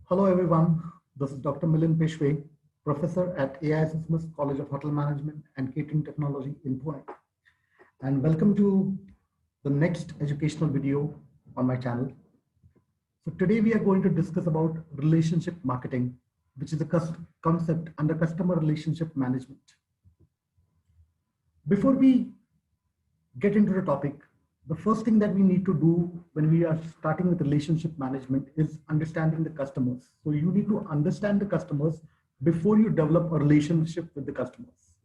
Hello everyone, this is Dr. Milind Peshwe, Professor at AISSMS College of Hotel Management and Catering Technology in Pune. And welcome to the next educational video on my channel. So today we are going to discuss about relationship marketing, which is a concept under customer relationship management. Before we get into the topic, the first thing that we need to do when we are starting with relationship management is understanding the customers. So you need to understand the customers before you develop a relationship with the customers.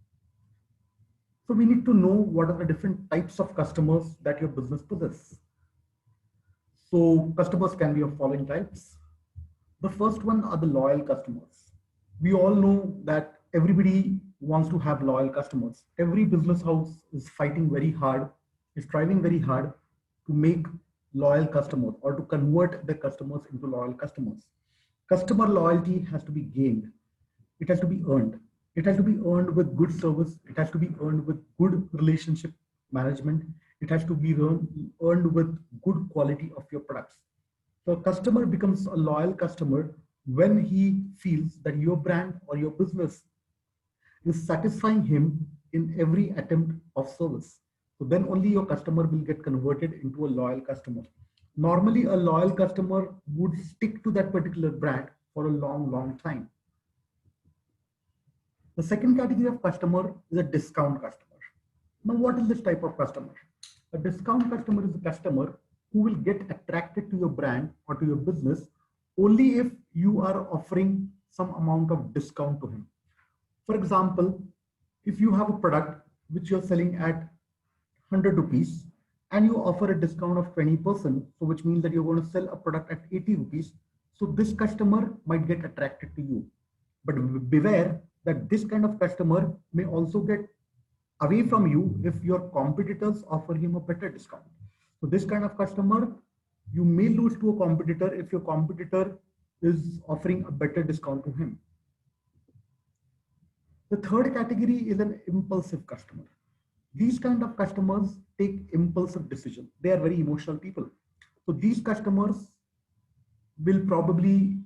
So we need to know what are the different types of customers that your business possesses. So customers can be of following types. The first one are the loyal customers. We all know that everybody wants to have loyal customers. Every business house is fighting very hard, is striving very hard to make loyal customers or to convert the customers into loyal customers. Customer loyalty has to be gained. It has to be earned. It has to be earned with good service. It has to be earned with good relationship management. It has to be earned with good quality of your products. So a customer becomes a loyal customer when he feels that your brand or your business is satisfying him in every attempt of service. So then only your customer will get converted into a loyal customer. Normally, a loyal customer would stick to that particular brand for a long, long time. The second category of customer is a discount customer. Now, what is this type of customer? A discount customer is a customer who will get attracted to your brand or to your business only if you are offering some amount of discount to him. For example, if you have a product which you're selling at 100 rupees and you offer a discount of 20%, so which means that you're going to sell a product at 80 rupees, so this customer might get attracted to you. But beware that this kind of customer may also get away from you if your competitors offer him a better discount. So this kind of customer, you may lose to a competitor if your competitor is offering a better discount to him. The third category is an impulsive customer. These kind of customers take impulsive decisions. They are very emotional people. So these customers will probably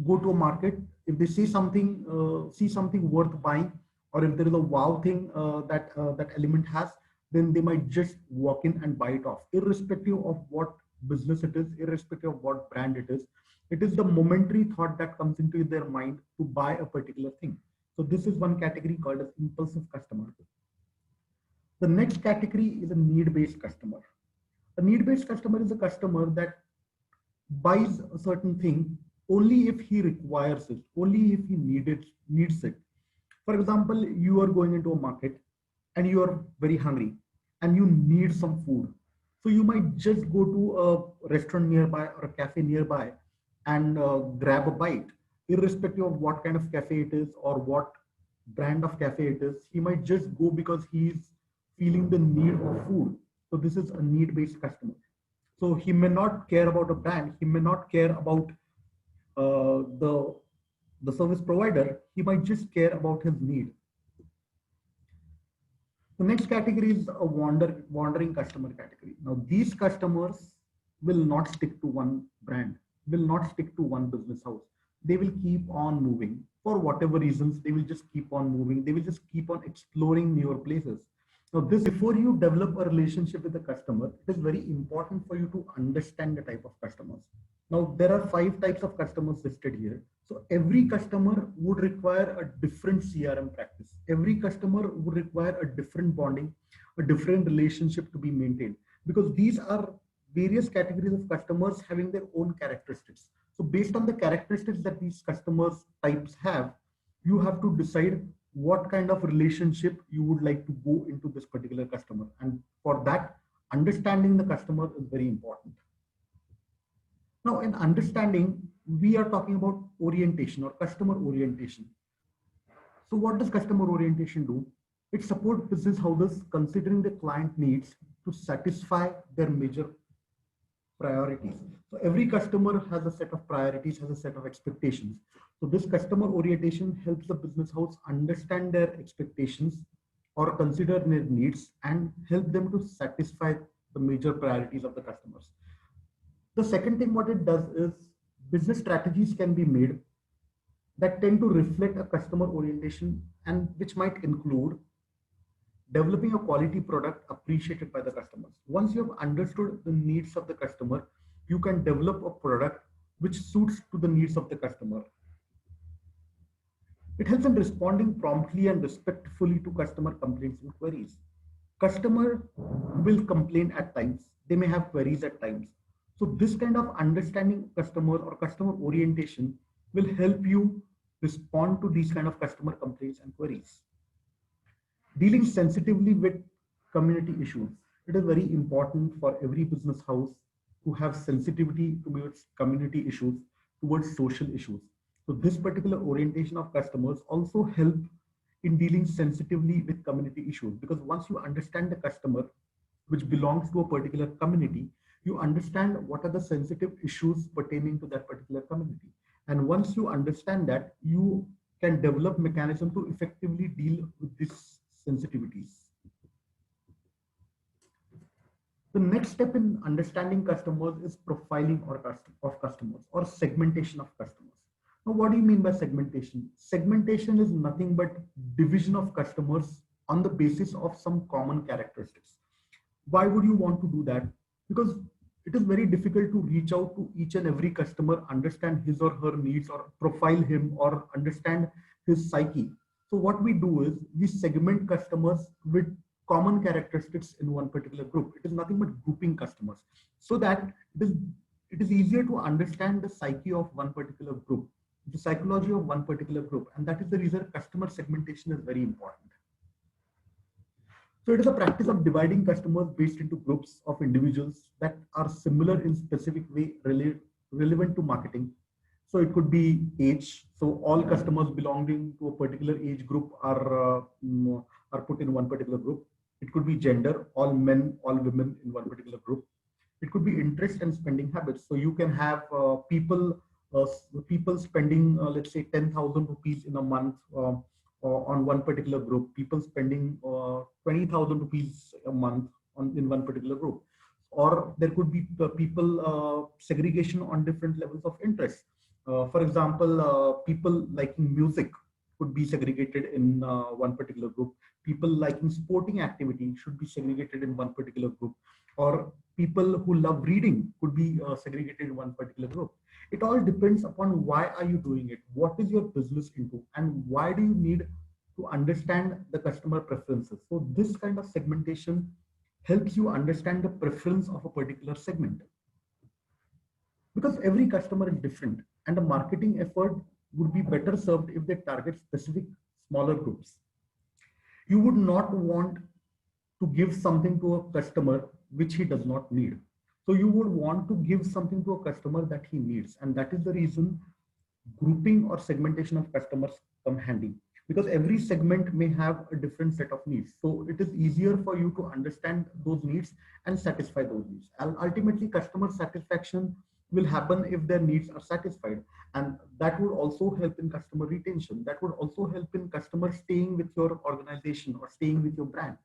go to a market if they see something worth buying, or if there is a wow thing that element has, then they might just walk in and buy it off, irrespective of what business it is, irrespective of what brand it is. It is the momentary thought that comes into their mind to buy a particular thing. So this is one category called as impulsive customer. The next category is a need-based customer. A need-based customer is a customer that buys a certain thing only if he requires it, only if he needs it. For example, you are going into a market and you are very hungry and you need some food. So you might just go to a restaurant nearby or a cafe nearby and grab a bite, irrespective of what kind of cafe it is or what brand of cafe it is. He might just go because he's feeling the need of food. So this is a need-based customer. So he may not care about a brand. He may not care about the service provider. He might just care about his need. The next category is a wandering customer category. Now these customers will not stick to one brand, will not stick to one business house. They will keep on moving for whatever reasons. They will just keep on moving. They will just keep on exploring newer places. Now this, before you develop a relationship with the customer, it is very important for you to understand the type of customers. Now there are 5 types of customers listed here. So every customer would require a different CRM practice. Every customer would require a different bonding, a different relationship to be maintained, because these are various categories of customers having their own characteristics. So based on the characteristics that these customers types have, you have to decide what kind of relationship you would like to go into this particular customer. And for that, understanding the customer is very important. Now in understanding, we are talking about orientation or customer orientation. So what does customer orientation do? It supports business houses considering the client needs to satisfy their major priorities. So every customer has a set of priorities, has a set of expectations. So this customer orientation helps the business house understand their expectations or consider their needs and help them to satisfy the major priorities of the customers. The second thing what it does is business strategies can be made that tend to reflect a customer orientation, and which might include developing a quality product appreciated by the customers. Once you have understood the needs of the customer, you can develop a product which suits to the needs of the customer. It helps in responding promptly and respectfully to customer complaints and queries. Customer will complain at times. They may have queries at times. So this kind of understanding customer or customer orientation will help you respond to these kind of customer complaints and queries. Dealing sensitively with community issues. It is very important for every business house to have sensitivity towards community issues, towards social issues. So this particular orientation of customers also help in dealing sensitively with community issues, because once you understand the customer which belongs to a particular community, you understand what are the sensitive issues pertaining to that particular community. And once you understand that, you can develop mechanism to effectively deal with these sensitivities. The next step in understanding customers is profiling of customers or segmentation of customers. Now, what do you mean by segmentation? Segmentation is nothing but division of customers on the basis of some common characteristics. Why would you want to do that? Because it is very difficult to reach out to each and every customer, understand his or her needs, or profile him, or understand his psyche. So what we do is we segment customers with common characteristics in one particular group. It is nothing but grouping customers, so that it is easier to understand the psyche of one particular group, the psychology of one particular group. And that is the reason customer segmentation is very important. So it is a practice of dividing customers based into groups of individuals that are similar in specific way relevant to marketing. So it could be age. So all customers belonging to a particular age group are put in one particular group. It could be gender, all men, all women in one particular group. It could be interest and spending habits. So you can have people spending, let's say, 10,000 rupees in a month on one particular group, people spending 20,000 rupees a month in one particular group. Or there could be people segregation on different levels of interest. For example, people liking music could be segregated in one particular group. People liking sporting activity should be segregated in one particular group. Or people who love reading could be segregated in one particular group. It all depends upon why are you doing it, what is your business into, and why do you need to understand the customer preferences. So this kind of segmentation helps you understand the preference of a particular segment, because every customer is different, and the marketing effort would be better served if they target specific smaller groups. You would not want to give something to a customer which he does not need. So you would want to give something to a customer that he needs. And that is the reason grouping or segmentation of customers come handy, because every segment may have a different set of needs. So it is easier for you to understand those needs and satisfy those needs. And ultimately, customer satisfaction will happen if their needs are satisfied. And that would also help in customer retention. That would also help in customers staying with your organization or staying with your brand.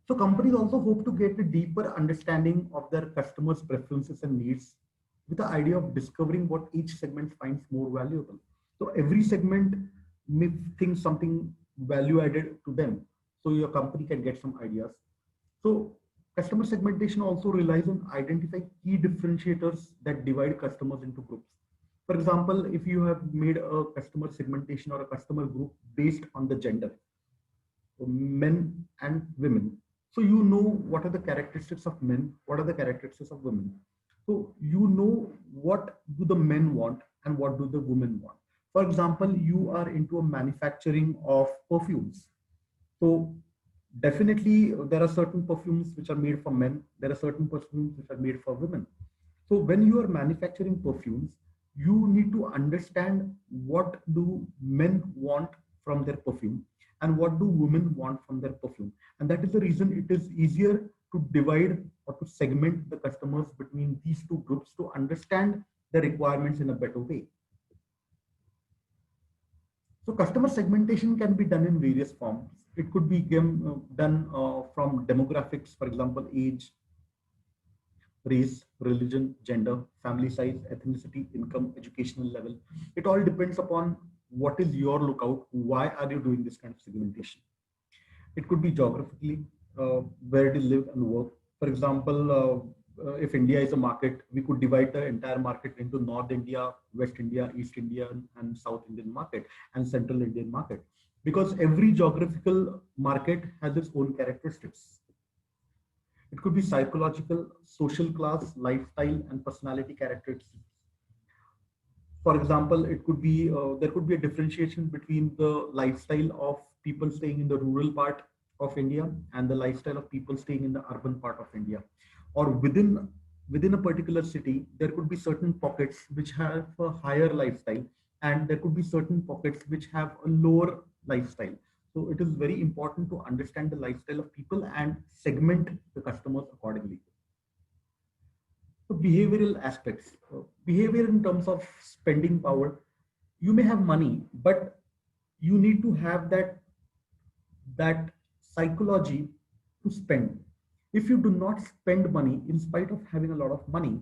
So companies also hope to get a deeper understanding of their customers' preferences and needs, with the idea of discovering what each segment finds more valuable. So every segment may think something value added to them. So your company can get some ideas. So customer segmentation also relies on identifying key differentiators that divide customers into groups. For example, if you have made a customer segmentation or a customer group based on the gender, so men and women. So you know what are the characteristics of men, what are the characteristics of women. So you know what do the men want and what do the women want. For example, you are into a manufacturing of perfumes. So definitely there are certain perfumes which are made for men. There are certain perfumes which are made for women. So when you are manufacturing perfumes, you need to understand what do men want from their perfume and what do women want from their perfume. And that is the reason it is easier to divide or to segment the customers between these two groups to understand the requirements in a better way. So customer segmentation can be done in various forms. It could be done from demographics, for example, age, race, religion, gender, family size, ethnicity, income, educational level. It all depends upon what is your lookout. Why are you doing this kind of segmentation? It could be geographically, where they live and work. For example, if India is a market, we could divide the entire market into North India, West India, East India, and South Indian market, and Central Indian market. Because every geographical market has its own characteristics. It could be psychological, social class, lifestyle, and personality characteristics. For example, it could be there could be a differentiation between the lifestyle of people staying in the rural part of India and the lifestyle of people staying in the urban part of India. Or within a particular city, there could be certain pockets which have a higher lifestyle, and there could be certain pockets which have a lower lifestyle. So it is very important to understand the lifestyle of people and segment the customers accordingly. So behavioral aspects, behavior in terms of spending power. You may have money, but you need to have that psychology to spend. If you do not spend money in spite of having a lot of money,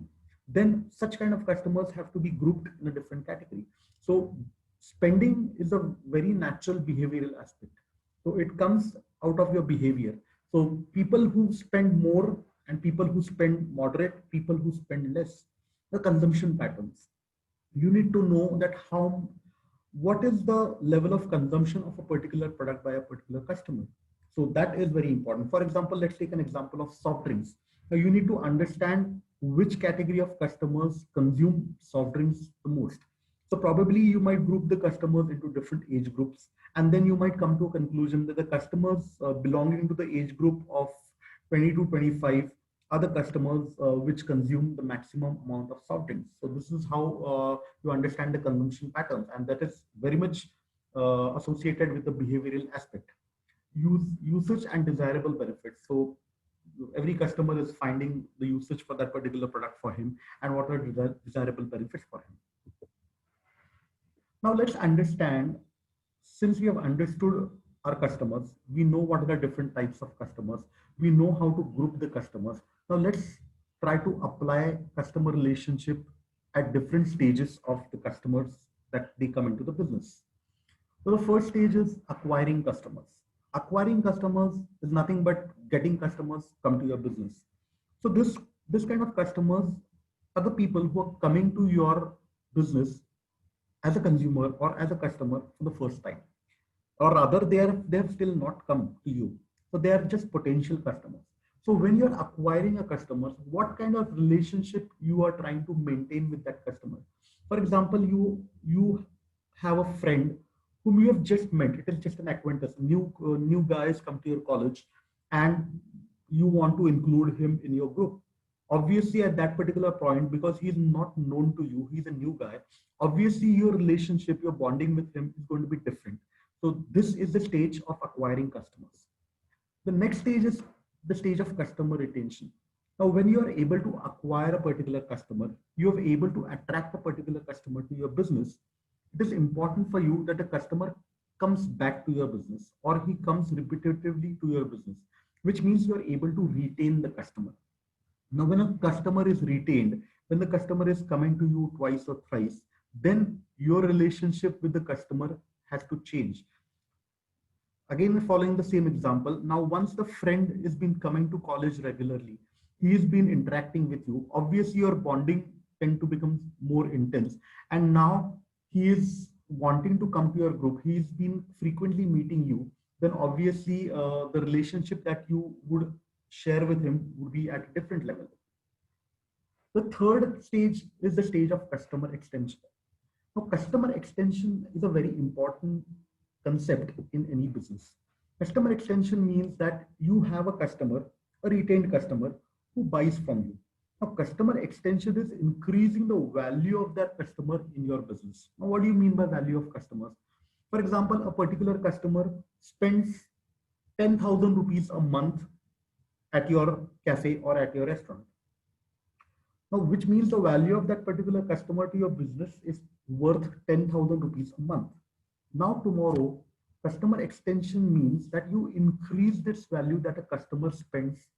then such kind of customers have to be grouped in a different category. So spending is a very natural behavioral aspect. So it comes out of your behavior. So people who spend more and people who spend moderate, people who spend less, the consumption patterns. You need to know that what is the level of consumption of a particular product by a particular customer. So that is very important. For example, let's take an example of soft drinks. Now you need to understand which category of customers consume soft drinks the most. So probably you might group the customers into different age groups, and then you might come to a conclusion that the customers belonging to the age group of 20 to 25 are the customers which consume the maximum amount of soft drinks. So this is how you understand the consumption patterns, and that is very much associated with the behavioral aspect. Usage and desirable benefits. So every customer is finding the usage for that particular product for him, and what are desirable benefits for him. Now let's understand, since we have understood our customers, we know what are the different types of customers, we know how to group the customers. Now let's try to apply customer relationship at different stages of the customers that they come into the business. So the first stage is acquiring customers. Acquiring customers is nothing but getting customers come to your business. So this kind of customers are the people who are coming to your business as a consumer or as a customer for the first time, or rather they have still not come to you. So they are just potential customers. So when you're acquiring a customer, what kind of relationship you are trying to maintain with that customer? For example, you have a friend whom you have just met. It is just an acquaintance. New guys come to your college, and you want to include him in your group. Obviously, at that particular point, because he's not known to you, he's a new guy. Obviously, your relationship, your bonding with him is going to be different. So this is the stage of acquiring customers. The next stage is the stage of customer retention. Now, when you are able to acquire a particular customer, you are able to attract a particular customer to your business. It is important for you that a customer comes back to your business, or he comes repetitively to your business, which means you are able to retain the customer. Now, when a customer is retained, when the customer is coming to you twice or thrice, then your relationship with the customer has to change. Again, following the same example, now once the friend has been coming to college regularly, he has been interacting with you, obviously your bonding tend to become more intense, and now he is wanting to come to your group, he's been frequently meeting you, then obviously the relationship that you would share with him would be at a different level. The third stage is the stage of customer extension. Now, customer extension is a very important concept in any business. Customer extension means that you have a customer, a retained customer, who buys from you. Now, customer extension is increasing the value of that customer in your business. Now, what do you mean by value of customers? For example, a particular customer spends 10,000 rupees a month at your cafe or at your restaurant. Now, which means the value of that particular customer to your business is worth 10,000 rupees a month. Now tomorrow, customer extension means that you increase this value that a customer spends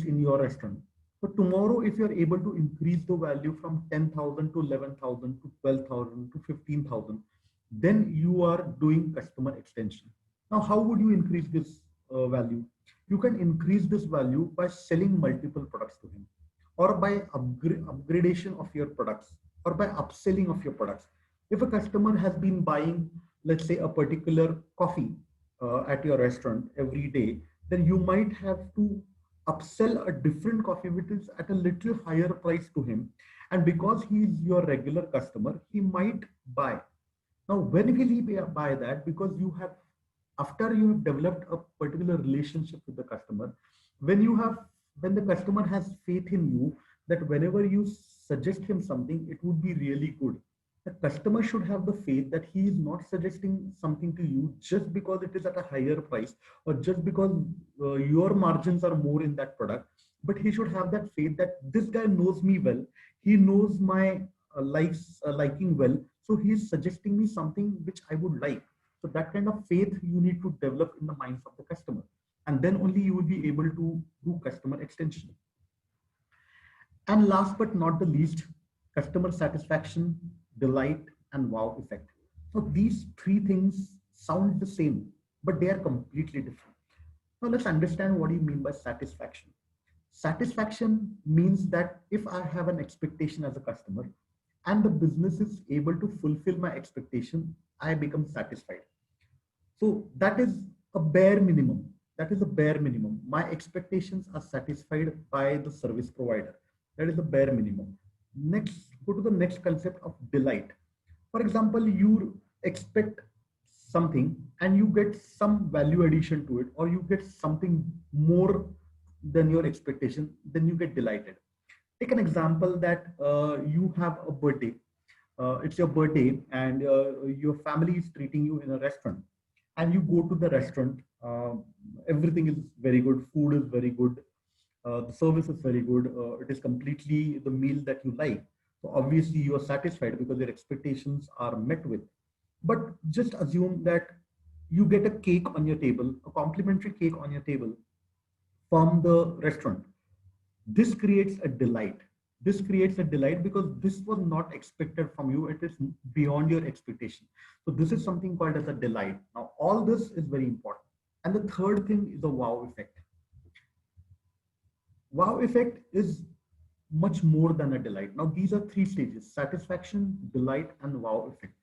in your restaurant. So tomorrow, if you're able to increase the value from 10,000 to 11,000 to 12,000 to 15,000, then you are doing customer extension. Now, how would you increase this value? You can increase this value by selling multiple products to him, or by upgradation of your products, or by upselling of your products. If a customer has been buying, let's say, a particular coffee at your restaurant every day, then you might have to upsell a different coffee which is at a little higher price to him. And because he is your regular customer, he might buy. Now, when will he buy that? Because you have, after you have developed a particular relationship with the customer, when you have, when the customer has faith in you, that whenever you suggest him something, it would be really good. The customer should have the faith that he is not suggesting something to you just because it is at a higher price, or just because your margins are more in that product, but he should have that faith that this guy knows me well, he knows my liking well, so he is suggesting me something which I would like. So that kind of faith you need to develop in the minds of the customer, and then only you will be able to do customer extension. And last but not the least, customer satisfaction, delight, and wow effect. So these three things sound the same, but they are completely different. Now let's understand what you mean by satisfaction. Satisfaction means that if I have an expectation as a customer and the business is able to fulfill my expectation, I become satisfied. So that is a bare minimum. That is a bare minimum. My expectations are satisfied by the service provider. That is the bare minimum. Next, go to the next concept of delight. For example, you expect something and you get some value addition to it, or you get something more than your expectation, then you get delighted. Take an example that you have a birthday. It's your birthday, and your family is treating you in a restaurant, and you go to the restaurant. Everything is very good, food is very good, the service is very good, it is completely the meal that you like. So obviously you are satisfied because your expectations are met with. But just assume that you get a cake on your table, a complimentary cake on your table from the restaurant. This creates a delight. This creates a delight because this was not expected from you. It is beyond your expectation. So this is something called as a delight. Now, all this is very important. And the third thing is the wow effect. Wow effect is much more than a delight. Now, these are three stages: satisfaction, delight, and wow effect.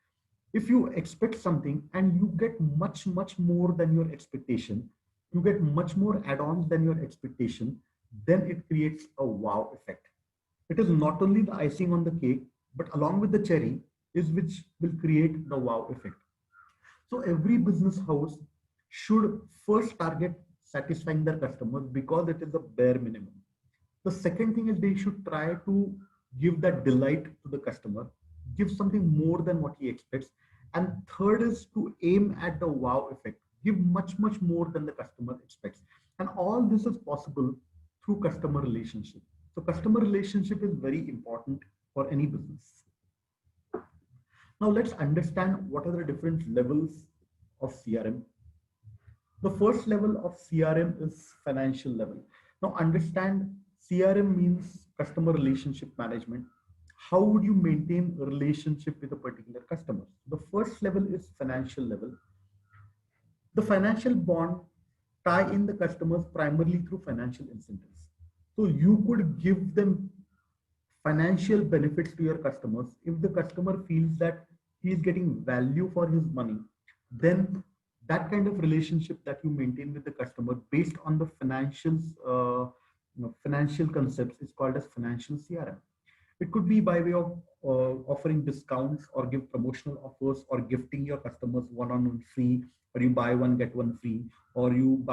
If you expect something and you get much more than your expectation, you get much more add-ons than your expectation, then it creates a wow effect. It is not only the icing on the cake, but along with the cherry is which will create the wow effect. So every business house should first target satisfying their customers because it is the bare minimum. The second thing is they should try to give that delight to the customer, give something more than what he expects. And third is to aim at the wow effect, give much more than the customer expects. And all this is possible through customer relationship. So customer relationship is very important for any business. Now let's understand what are the different levels of CRM. The first level of CRM is financial level. Now understand, CRM means customer relationship management. How would you maintain a relationship with a particular customer? The first level is financial level. The financial bond tie in the customers primarily through financial incentives. So you could give them financial benefits to your customers. If the customer feels that he is getting value for his money, then that kind of relationship that you maintain with the customer based on the financial concepts is called as financial CRM. It could be by way of offering discounts or give promotional offers, or gifting your customers one-on-one free, or you buy one get one free, or you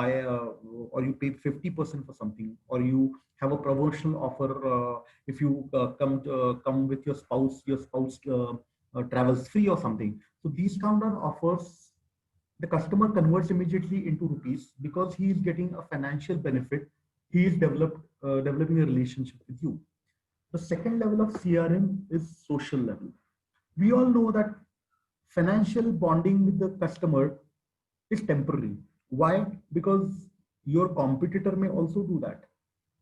or you pay 50% for something, or you have a promotional offer if you come with your spouse travels free or something. So these kind of offers, the customer converts immediately into rupees because he is getting a financial benefit. He is developing a relationship with you. The second level of CRM is social level. We all know that Financial bonding with the customer is temporary. Why? Because your competitor may also do that.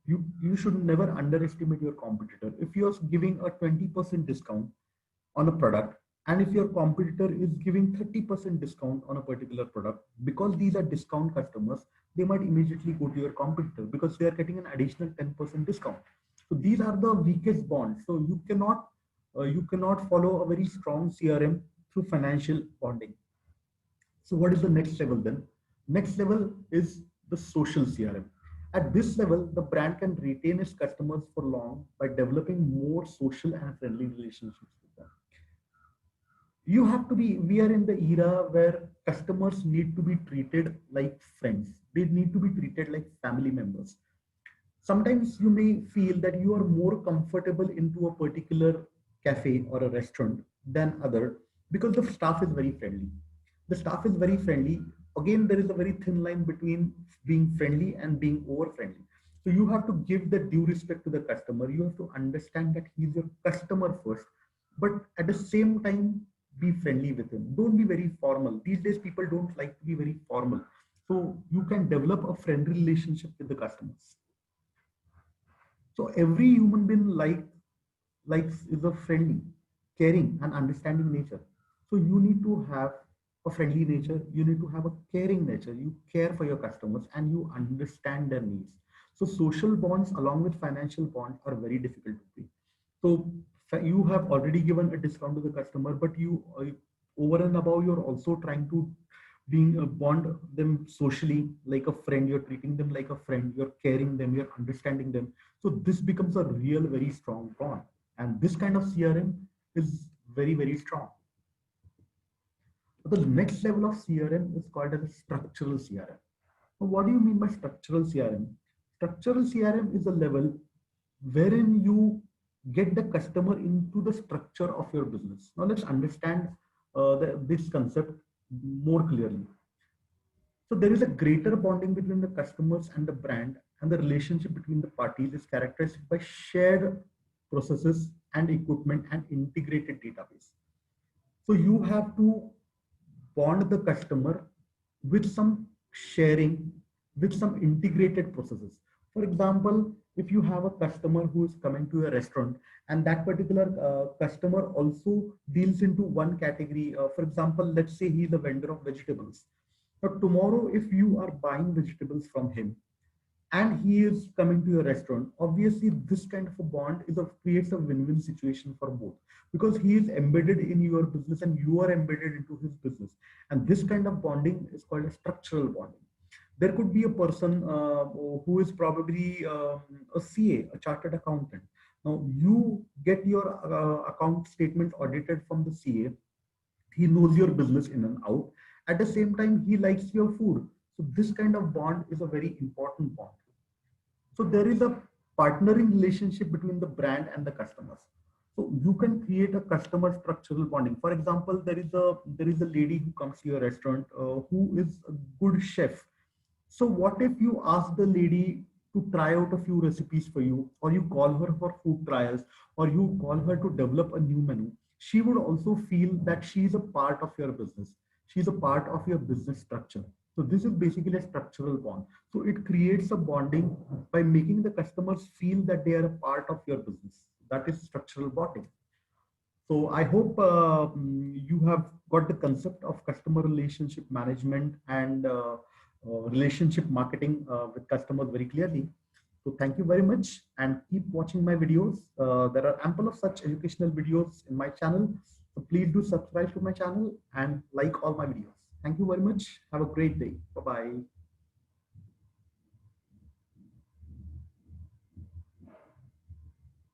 You should never underestimate your competitor. If you're giving a 20% discount on a product, and if your competitor is giving 30% discount on a particular product, because these are discount customers, they might immediately go to your competitor because they are getting an additional 10% discount. So these are the weakest bonds. So you cannot follow a very strong CRM through financial bonding. So what is the next level then? Next level is the social CRM. At this level, the brand can retain its customers for long by developing more social and friendly relationships with them. We are in the era where customers need to be treated like friends. They need to be treated like family members. Sometimes you may feel that you are more comfortable into a particular cafe or a restaurant than other because the staff is very friendly. The staff is very friendly. Again, there is a very thin line between being friendly and being over friendly. So you have to give the due respect to the customer. You have to understand that he's your customer first, but at the same time, be friendly with him. Don't be very formal. These days, people don't like to be very formal. So you can develop a friendly relationship with the customers. So every human being likes is a friendly, caring, and understanding nature. So you need to have a friendly nature. You need to have a caring nature. You care for your customers and you understand their needs. So social bonds along with financial bonds are very difficult to break. So you have already given a discount to the customer, but you over and above, you're also trying to being bond them socially like a friend. You're treating them like a friend. You're caring them. You're understanding them. So this becomes a real, very strong bond. And this kind of CRM is very, very strong. The next level of CRM is called as a structural CRM. Now, what do you mean by structural CRM? Structural CRM is a level wherein you get the customer into the structure of your business. Now let's understand this concept more clearly. So there is a greater bonding between the customers and the brand, and the relationship between the parties is characterized by shared processes and equipment and integrated database. So you have to bond the customer with some sharing, with some integrated processes. For example, if you have a customer who is coming to a restaurant and that particular customer also deals into one category, for example, let's say he's a vendor of vegetables. But tomorrow, if you are buying vegetables from him and he is coming to your restaurant, obviously this kind of a bond creates a win-win situation for both, because he is embedded in your business and you are embedded into his business. And this kind of bonding is called a structural bonding. There could be a person who is probably a CA, a chartered accountant. Now you get your account statement audited from the CA. He knows your business in and out. At the same time, he likes your food. So this kind of bond is a very important bond. So there is a partnering relationship between the brand and the customers. So you can create a customer structural bonding. For example, there is a lady who comes to your restaurant who is a good chef. So what if you ask the lady to try out a few recipes for you, or you call her for food trials, or you call her to develop a new menu? She would also feel that she is a part of your business. She's a part of your business structure. So this is basically a structural bond. So it creates a bonding by making the customers feel that they are a part of your business. That is structural bonding. So I hope you have got the concept of customer relationship management and relationship marketing with customers very clearly. So thank you very much and keep watching my videos. There are ample of such educational videos in my channel. So please do subscribe to my channel and like all my videos. Thank you very much. Have a great day. Bye-bye.